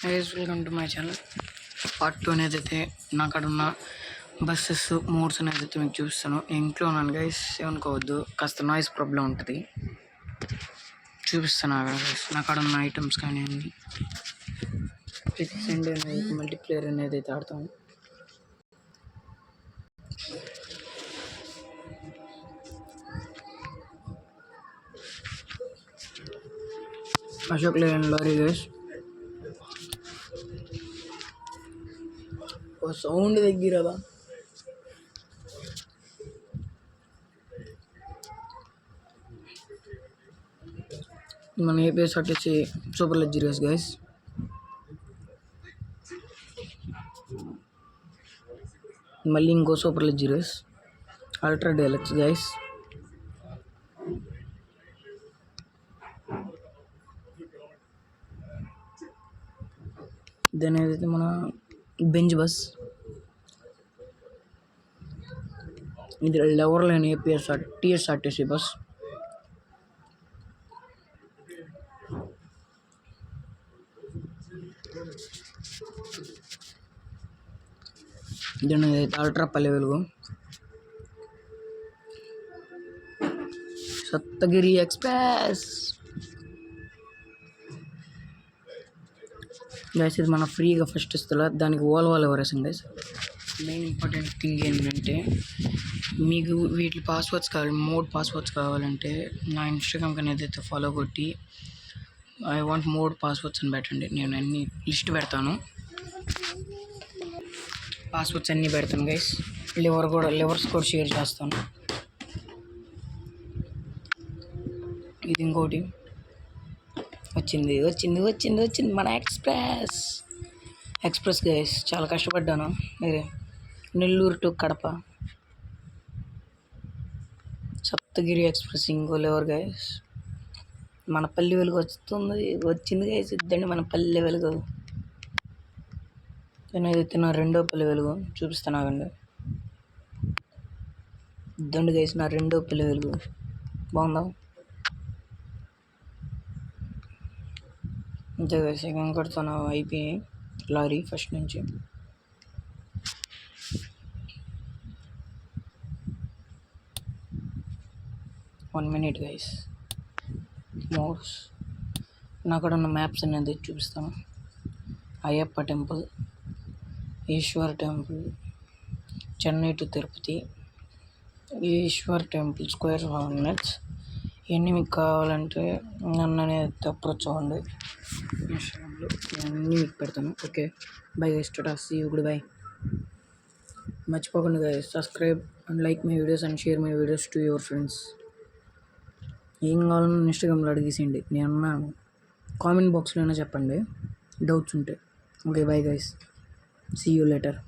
Guys welcome to my channel. Part 2 అనేది అయితే నా కాడ ఉన్న బస్సెస్ మోడ్స్ అనేది అయితే మీకు చూపిస్తాను. ఇంట్లో ఉన్నాను గైస్, ఏమనుకోవద్దు, కాస్త నాయిస్ ప్రాబ్లం ఉంటుంది. చూపిస్తాను గైస్ నా కాడ ఉన్న ఐటమ్స్ కానీ అన్ని. ప్రతి సండే అనేది మల్టీప్లేయర్ అనేది అయితే ఆడతాను. Ashok Leyland lorry guys. Sound దగ్గరదా మన ఏపీఎస్ వచ్చి సూపర్ లగ్జరీస్ గైస్. మళ్ళీ ఇంకో super luxuries ultra deluxe guys. దాని ఏదైతే మన బెంజ్ బస్, ఇది లెవర్ లేని టీఎస్ఆర్టీసీ బస్. దీని ఏదైతే ultra Palle Velugu, Saptagiri express guys. ఇది మన ఫ్రీగా ఫస్ట్ ఇస్తా, దానికి ఓల్వాల్ ఎవరేసాం గైస్. మెయిన్ ఇంపార్టెంట్ థింగ్ ఏంటంటే, మీకు వీటి పాస్వర్డ్స్ కావాలి, మోడ్ పాస్వర్డ్స్ కావాలంటే నా ఇన్స్టాగ్రామ్ కానీ ఏదైతే ఫాలో కొట్టి ఐ వాంట్ మోడ్ పాస్వర్డ్స్ అని పెట్టండి. నేను అన్ని లిస్ట్ పెడతాను, పాస్వర్డ్స్ అన్నీ పెడతాను గైస్. లివర్స్ కూడా షేర్ చేస్తాను. ఇది ఇంకోటి వచ్చింది మన ఎక్స్ప్రెస్ గైస్. చాలా కష్టపడ్డాను. మీరే నెల్లూరు టు కడప సప్తగిరి ఎక్స్ప్రెస్ ఇంకో లెవర్ గైస్. మన పల్లె వెలుగు వచ్చింది గైస్. ఇద్దండి మన పల్లె వెలుగు. ఏదైతే నా రెండో పల్లె వెలుగు చూపిస్తాను ఆగండి. ఇద్దండి గైస్ నా రెండో పల్లె వెలుగు. బాగుందా? అంతే గైస్. సెకండ్ కడతాను అయిపోయి లారీ ఫస్ట్ నుంచి. One minute guys. మోడ్స్ నా కూడా ఉన్న మ్యాప్స్ అనేది చూపిస్తాను. Ayyappa temple, Eshwar temple, Chennai to Tirupati, Eshwar temple, square minutes. ఇవన్నీ మీకు కావాలంటే నన్ను అనేది అప్రోచ్ అవ్వండి ఇన్స్టాగ్రామ్లో. ఇవన్నీ మీకు పెడతాను. Okay bye guys, tata, see you, good bye. మర్చిపోకుండా guys subscribe and like my videos and share my videos to your friends. ఏం కావాలన్నా ఇన్స్టాగ్రామ్లో అడిగేసేయండి, నేనున్నా. కామెంట్ బాక్స్లో అయినా చెప్పండి డౌట్స్ ఉంటే. Okay bye guys, see you later.